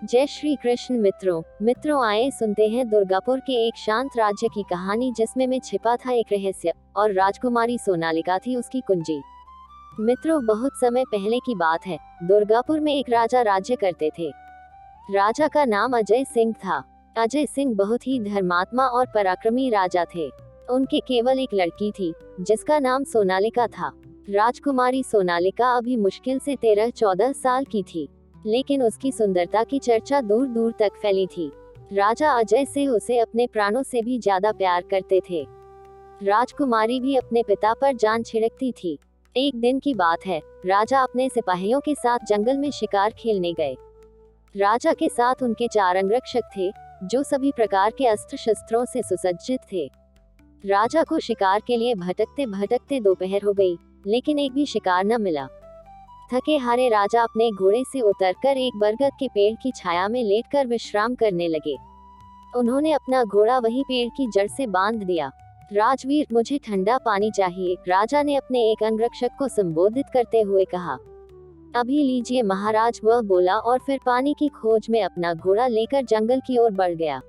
जय श्री कृष्ण मित्रों आए सुनते हैं दुर्गापुर के एक शांत राज्य की कहानी जिसमें में छिपा था एक रहस्य और राजकुमारी सोनालिका थी उसकी कुंजी। मित्रों, बहुत समय पहले की बात है। दुर्गापुर में एक राजा राज्य करते थे। राजा का नाम अजय सिंह था। अजय सिंह बहुत ही धर्मात्मा और पराक्रमी राजा थे। उनके केवल एक लड़की थी जिसका नाम सोनालिका था। राजकुमारी सोनालिका अभी मुश्किल से 13-14 साल की थी, लेकिन उसकी सुंदरता की चर्चा दूर दूर तक फैली थी। राजा अजय सिंह उसे अपने प्राणों से भी ज्यादा प्यार करते थे। राजकुमारी भी अपने पिता पर जान छिड़कती थी। एक दिन की बात है, राजा अपने सिपाहियों के साथ जंगल में शिकार खेलने गए। राजा के साथ उनके 4 अंगरक्षक थे जो सभी प्रकार के अस्त्र शस्त्रों से सुसज्जित थे। राजा को शिकार के लिए भटकते भटकते दोपहर हो गई, लेकिन एक भी शिकार न मिला। थके हारे राजा अपने घोड़े से उतरकर एक बरगद के पेड़ की छाया में लेटकर विश्राम करने लगे। उन्होंने अपना घोड़ा वही पेड़ की जड़ से बांध दिया। राजवीर, मुझे ठंडा पानी चाहिए, राजा ने अपने एक अंगरक्षक को संबोधित करते हुए कहा। अभी लीजिए महाराज, वह बोला और फिर पानी की खोज में अपना घोड़ा लेकर जंगल की ओर बढ़ गया।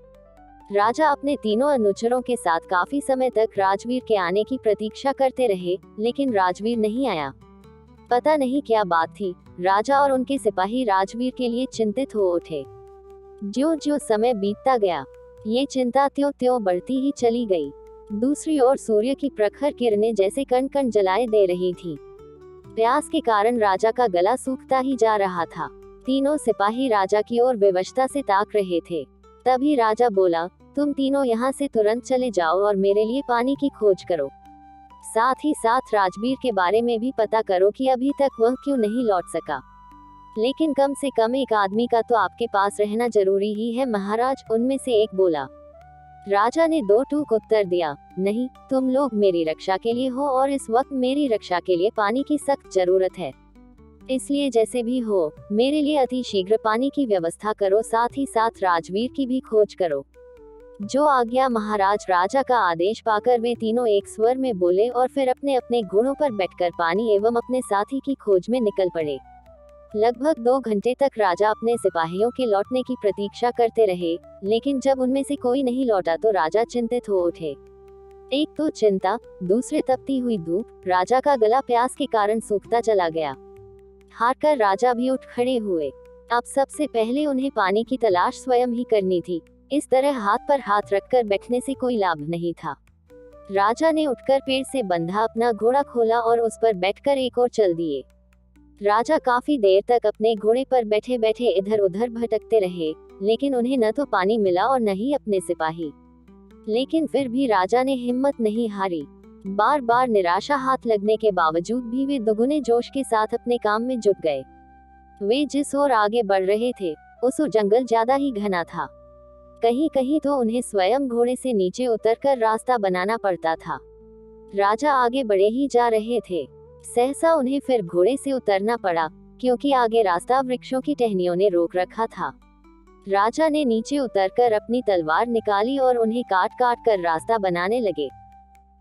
राजा अपने तीनों अनुचरों के साथ काफी समय तक राजवीर के आने की प्रतीक्षा करते रहे, लेकिन राजवीर नहीं आया। पता नहीं क्या बात थी, राजा और उनके सिपाही राजवीर के लिए चिंतित हो उठे। ज्यों ज्यों समय बीतता गया, ये चिंता त्यों त्यों बढ़ती ही चली गई। दूसरी ओर सूर्य की प्रखर किरणें जैसे कण कण जलाए दे रही थी। प्यास के कारण राजा का गला सूखता ही जा रहा था। तीनों सिपाही राजा की ओर विवशता से ताक रहे थे। तभी राजा बोला, तुम तीनों यहाँ से तुरंत चले जाओ और मेरे लिए पानी की खोज करो। साथ ही साथ राजवीर के बारे में भी पता करो कि अभी तक वह क्यों नहीं लौट सका। लेकिन कम से कम एक आदमी का तो आपके पास रहना जरूरी ही है महाराज, उनमें से एक बोला। राजा ने 2 टूक उत्तर दिया, नहीं, तुम लोग मेरी रक्षा के लिए हो और इस वक्त मेरी रक्षा के लिए पानी की सख्त जरूरत है। इसलिए जैसे भी हो, मेरे लिए अति शीघ्र पानी की व्यवस्था करो, साथ ही साथ राजवीर की भी खोज करो। जो आज्ञा महाराज। राजा का आदेश पाकर वे तीनों एक स्वर में बोले और फिर अपने अपने घोड़ों पर बैठकर पानी एवं अपने साथी की खोज में निकल पड़े। लगभग 2 घंटे तक राजा अपने सिपाहियों के लौटने की प्रतीक्षा करते रहे, लेकिन जब उनमें से कोई नहीं लौटा तो राजा चिंतित हो उठे। एक तो चिंता, दूसरे तपती हुई धूप, राजा का गला प्यास के कारण सूखता चला गया। हारकर राजा भी उठ खड़े हुए। अब सबसे पहले उन्हें पानी की तलाश स्वयं ही करनी थी। इस तरह हाथ पर हाथ रखकर बैठने से कोई लाभ नहीं था। राजा ने उठकर पेड़ से बंधा अपना घोड़ा खोला और उस पर बैठकर एक ओर चल दिए। राजा काफी देर तक अपने घोड़े पर बैठे बैठे इधर उधर भटकते रहे, लेकिन उन्हें न तो पानी मिला और न ही अपने सिपाही। लेकिन फिर भी राजा ने हिम्मत नहीं हारी। बार बार निराशा हाथ लगने के बावजूद भी वे दुगुने जोश के साथ अपने काम में जुट गए। वे जिस ओर आगे बढ़ रहे थे, उस जंगल ज्यादा ही घना था। कहीं कहीं तो उन्हें स्वयं घोड़े से नीचे उतरकर रास्ता बनाना पड़ता था। राजा आगे बढ़े ही जा रहे थे, सहसा उन्हें फिर घोड़े से उतरना पड़ा, क्योंकि आगे रास्ता वृक्षों की टहनियों ने रोक रखा था। राजा ने नीचे उतरकर अपनी तलवार निकाली और उन्हें काट काट कर रास्ता बनाने लगे।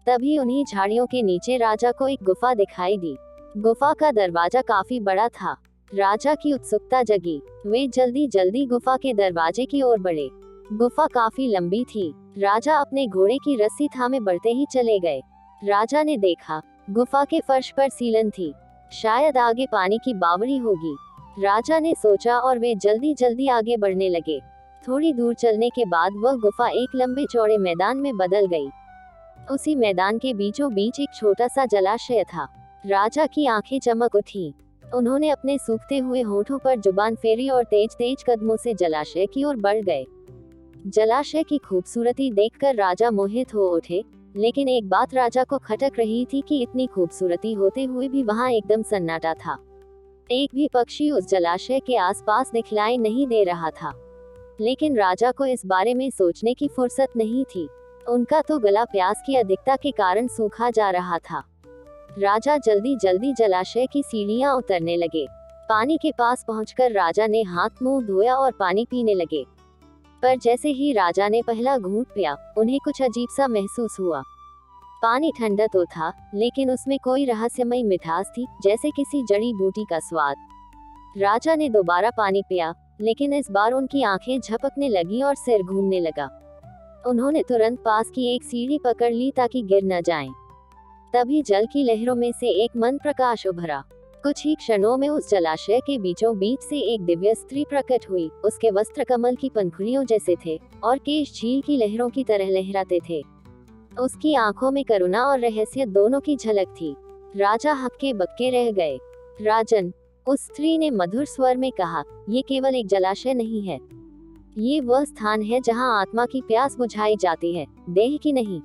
तभी उन्हीं झाड़ियों के नीचे राजा को एक गुफा दिखाई दी। गुफा का दरवाजा काफी बड़ा था। राजा की उत्सुकता जगी। वे जल्दी जल्दी गुफा के दरवाजे की ओर बढ़े। गुफा काफी लंबी थी। राजा अपने घोड़े की रस्सी थामे बढ़ते ही चले गए। राजा ने देखा, गुफा के फर्श पर सीलन थी, शायद आगे पानी की बावड़ी होगी। राजा ने सोचा और वे जल्दी जल्दी आगे बढ़ने लगे। थोड़ी दूर चलने के बाद वह गुफा एक लंबे चौड़े मैदान में बदल गई। उसी मैदान के बीचों बीच एक छोटा सा जलाशय था। राजा की आंखें चमक उठी। उन्होंने अपने सूखते हुए होठों पर जुबान फेरी और तेज तेज कदमों से जलाशय की ओर बढ़ गए। जलाशय की खूबसूरती देखकर राजा मोहित हो उठे, लेकिन एक बात राजा को खटक रही थी कि इतनी खूबसूरती होते हुए भी वहां एकदम सन्नाटा था। एक भी पक्षी उस जलाशय के आसपास दिखलाई नहीं दे रहा था। लेकिन राजा को इस बारे में सोचने की फुर्सत नहीं थी। उनका तो गला प्यास की अधिकता के कारण सूखा जा रहा था। राजा जल्दी जल्दी जलाशय की सीढ़ियां उतरने लगे। पानी के पास पहुंचकर राजा ने हाथ मुंह धोया और पानी पीने लगे। पर जैसे ही राजा ने पहला घूंट पिया, उन्हें कुछ अजीब सा महसूस हुआ। पानी ठंडा तो था, लेकिन उसमें कोई रहस्यमयी मिठास थी, जैसे किसी जड़ी बूटी का स्वाद। राजा ने दोबारा पानी पिया, लेकिन इस बार उनकी आंखें झपकने लगी और सिर घूमने लगा। उन्होंने तुरंत पास की एक सीढ़ी पकड़ ली ताकि गिर न जाएं। तभी जल की लहरों में से एक मंद प्रकाश उभरा। कुछ ही क्षणों में उस जलाशय के बीचों बीच से एक दिव्य स्त्री प्रकट हुई। उसके वस्त्र कमल की पंखुड़ियों जैसे थे और केश झील की लहरों की तरह लहराते थे। उसकी आंखों में करुणा और रहस्य दोनों की झलक थी। राजा हक्के बक्के रह गए। राजन, उस स्त्री ने मधुर स्वर में कहा, ये केवल एक जलाशय नहीं है, ये वह स्थान है जहां आत्मा की प्यास बुझाई जाती है, देह की नहीं।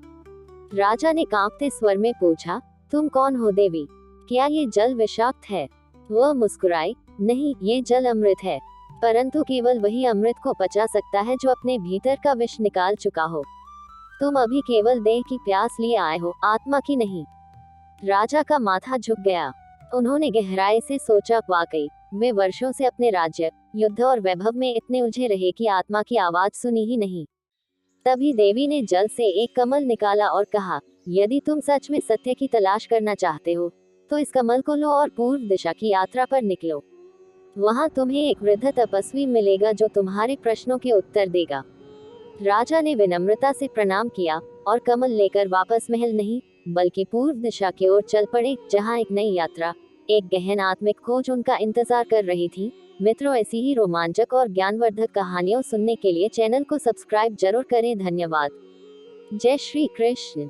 राजा ने कांपते स्वर में पूछा, तुम कौन हो देवी? क्या ये जल विषाक्त है? वह मुस्कुराई, नहीं, ये जल अमृत है, परंतु केवल वही अमृत को पचा सकता है जो अपने भीतर का विष निकाल चुका हो। तुम अभी केवल देह की प्यास लिए आए हो, आत्मा की नहीं। राजा का माथा झुक गया। उन्होंने गहराई से सोचा, वाकई वे वर्षों से अपने राज्य, युद्ध और वैभव में इतने उलझे रहे कि आत्मा की आवाज सुनी ही नहीं। तभी देवी ने जल से एक कमल निकाला और कहा, यदि तुम सच में सत्य की तलाश करना चाहते हो तो इस कमल को लो और पूर्व दिशा की यात्रा पर निकलो। वहां तुम्हें एक वृद्ध तपस्वी मिलेगा जो तुम्हारे प्रश्नों के उत्तर देगा। राजा ने विनम्रता से प्रणाम किया और कमल लेकर वापस महल नहीं बल्कि पूर्व दिशा की ओर चल पड़े, जहां एक नई यात्रा, एक गहन आत्मिक खोज उनका इंतजार कर रही थी। मित्रों, ऐसी ही रोमांचक और ज्ञानवर्धक कहानियों सुनने के लिए चैनल को सब्सक्राइब जरूर करें। धन्यवाद। जय श्री कृष्ण।